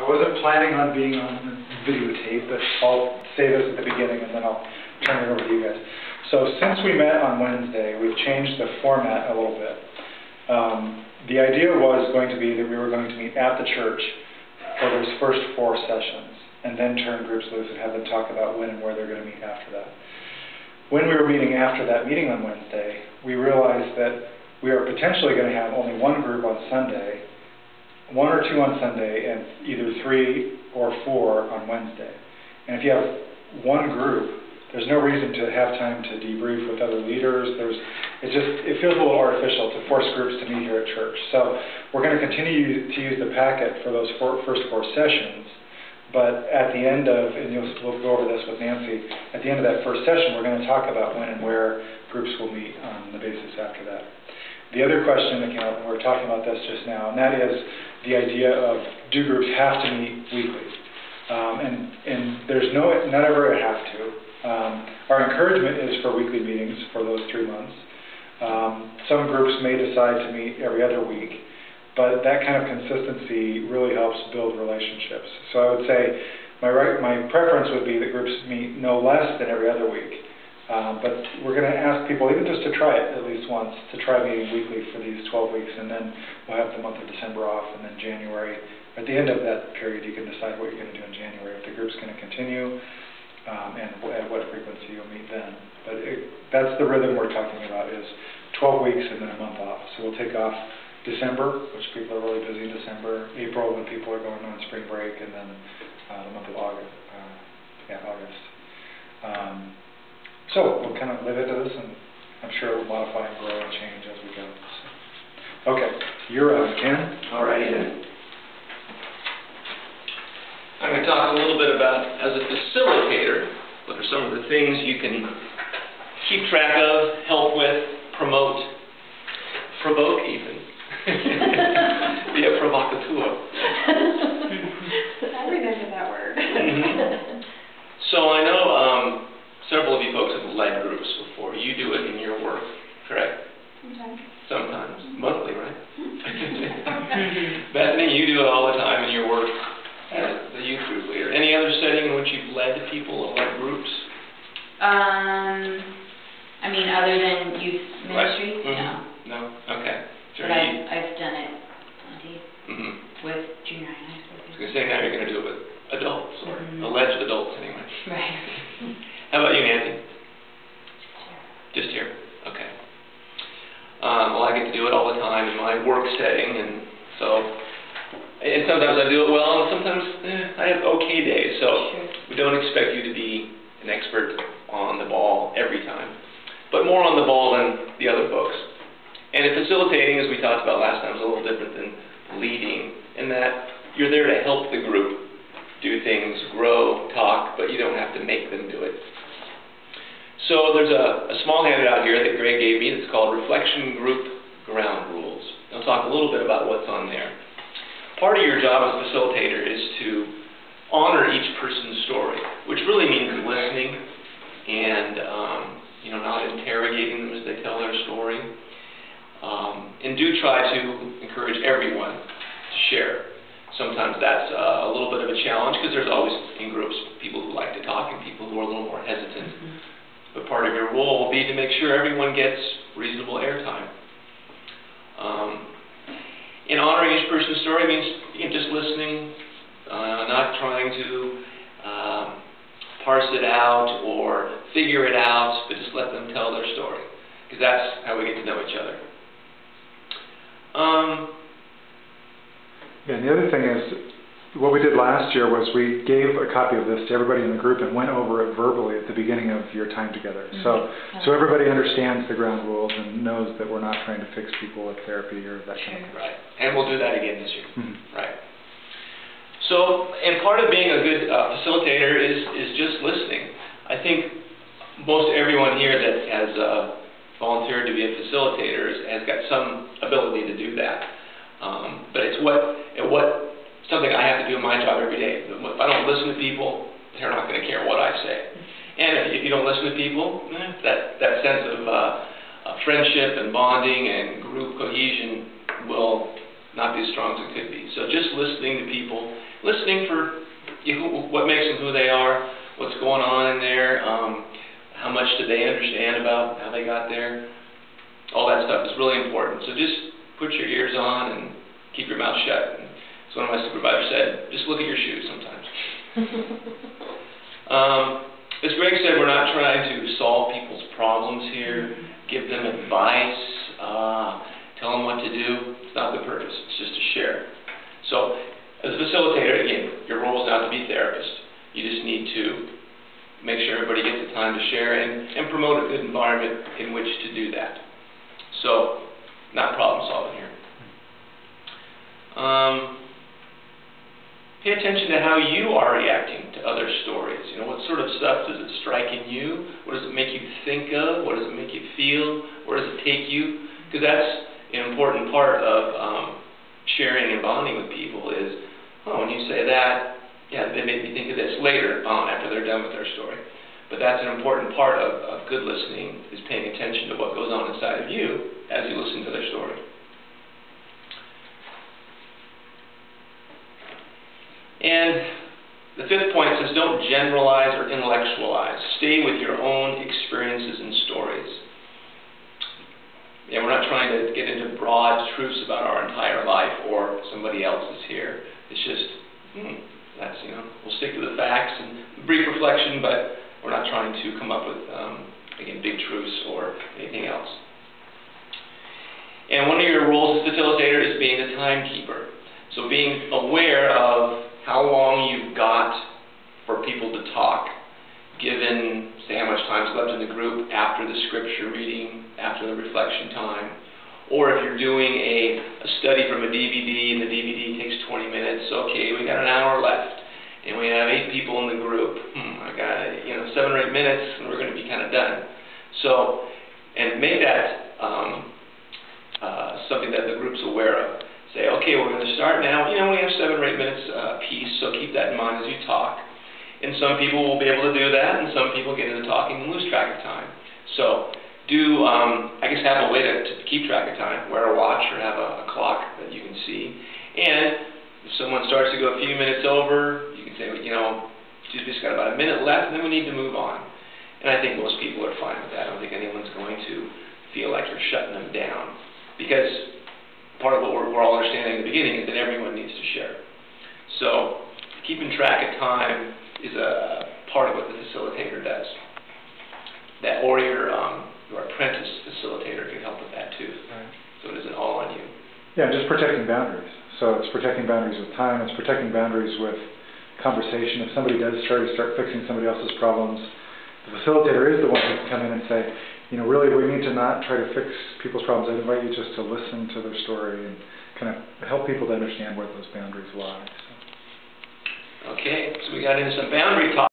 I wasn't planning on being on videotape, but I'll say this at the beginning and then I'll turn it over to you guys. So since we met on Wednesday, we've changed the format a little bit. The idea was going to be that we were going to meet at the church for those first 4 sessions and then turn groups loose and have them talk about when and where they're going to meet after that. When we were meeting after that meeting on Wednesday, we realized that we are potentially going to have only one group on Sunday, 1 or 2 on Sunday, and either 3 or 4 on Wednesday. And if you have one group, there's no reason to have time to debrief with other leaders. It feels a little artificial to force groups to meet here at church. So we're going to continue to use the packet for those first 4 sessions. But at the end of, and we'll go over this with Nancy, at the end of that first session, we're going to talk about when and where groups will meet on the basis after that. The other question that came up, and we were talking about this just now, and that is the idea of, do groups have to meet weekly? And there's not ever a have to. Our encouragement is for weekly meetings for those 3 months. Some groups may decide to meet every other week, but that kind of consistency really helps build relationships. So I would say my preference would be that groups meet no less than every other week. But we're going to ask people, even just to try it at least once, to try meeting weekly for these 12 weeks, and then we'll have the month of December off, and then January. At the end of that period, you can decide what you're going to do in January, if the group's going to continue, and at what frequency you'll meet then. But that's the rhythm we're talking about, is 12 weeks and then a month off. So we'll take off December, which people are really busy in December, April when people are going on spring break, and then the month of August. So we'll kind of live into this, and I'm sure it will modify and grow and change as we go. So. Okay, you're on, Ken. All right. I'm going to talk a little bit about, as a facilitator, what are some of the things you can keep track of, help with, promote, provoke even. Be a provocateur. I remember that word. So I know several of you folks have led groups before. You do it in your work, correct? Sometimes. Sometimes. Monthly, right? Bethany, you do it all the time in your work as the youth group leader. Any other setting in which you've led people or led groups? I mean, other than youth ministry? Right. Mm-hmm. No? Okay. But I've done it plenty with junior high and high school. I was going to say, now you're going to do it with adults, or alleged adults anyway. Right. How about you, Nancy? Just here. Okay. Well, I get to do it all the time in my work setting, and sometimes I do it well, and sometimes I have okay days. So we don't expect you to be an expert on the ball every time, but more on the ball than the other folks. And in facilitating, as we talked about last time, is a little different than leading, in that you're there to help the group do things, grow, talk, but you don't have to make them do it. So there's a small handout here that Greg gave me. It's called Reflection Group Ground Rules. I'll talk a little bit about what's on there. Part of your job as a facilitator is to honor each person's story, which really means listening and not interrogating them as they tell their story. And do try to encourage everyone to share. Sometimes that's a little bit of a challenge, because there's always in groups people who like to talk and people who are a little more hesitant. But part of your role will be to make sure everyone gets reasonable airtime. In honoring each person's story means just listening, not trying to parse it out or figure it out, but just let them tell their story, because that's how we get to know each other. Yeah, and the other thing is, what we did last year was we gave a copy of this to everybody in the group and went over it verbally at the beginning of your time together. So everybody understands the ground rules and knows that we're not trying to fix people with therapy or that kind of thing. Right, and we'll do that again this year. Right. So, and part of being a good facilitator is just listening. I think most everyone here that has volunteered to be a facilitator has got some ability to do that. But it's something I have to do in my job every day. If I don't listen to people, they're not going to care what I say. And if you don't listen to people, that sense of friendship and bonding and group cohesion will not be as strong as it could be. So just just listening to people, listening for what makes them who they are, what's going on in there, how much do they understand about how they got there. All that stuff is really important. So just put your ears on and keep your mouth shut. And as one of my supervisors said, just look at your shoes sometimes. As Greg said, we're not trying to solve people's problems here, give them advice, tell them what to do. It's not the purpose. It's just to share. So as a facilitator, again, your role is not to be therapist. You just need to make sure everybody gets the time to share and promote a good environment in which to do that. So, not problem solving here. Pay attention to how you are reacting to other stories. You know, what sort of stuff does it strike in you? What does it make you think of? What does it make you feel? Where does it take you? Because that's an important part of sharing and bonding with people is, oh, when you say that, yeah, they made me think of this later on after they're done with their story. But that's an important part of good listening, is paying attention to what goes on inside of you as you listen to their story. And the fifth point says, don't generalize or intellectualize. Stay with your own experiences and stories. And we're not trying to get into broad truths about our entire life or somebody else's here. It's just, that's, you know, we'll stick to the facts and brief reflection, but we're not trying to come up with, again, big truths or anything else. And one of your roles as facilitator is being the timekeeper. So being aware of how long you've got for people to talk, given, say, how much time's left in the group after the scripture reading, after the reflection time. Or if you're doing a study from a DVD and the DVD takes 20 minutes, okay, we got an hour left. And we have 8 people in the group. I got, 7 or 8 minutes, and we're going to be kind of done. So, and make that something that the group's aware of. Say, okay, we're going to start now. We have 7 or 8 minutes apiece, so keep that in mind as you talk. And some people will be able to do that, and some people get into talking and lose track of time. So, do, have a way to keep track of time. Wear a watch or have a clock that you can see. And if someone starts to go a few minutes over, you can say, we've just got about a minute left, and then we need to move on. And I think most people are fine with that. I don't think anyone's going to feel like you're shutting them down. Because part of what we're all understanding in the beginning is that everyone needs to share. So keeping track of time is a part of what the facilitator does. That, or your apprentice facilitator can help with that too. Right. So it isn't all on you. Yeah, just protecting boundaries. So it's protecting boundaries with time, it's protecting boundaries with conversation. If somebody does start fixing somebody else's problems, the facilitator is the one who can come in and say, really we need to not try to fix people's problems. I invite you just to listen to their story and kind of help people to understand where those boundaries lie. So. Okay, so we got into some boundary talk.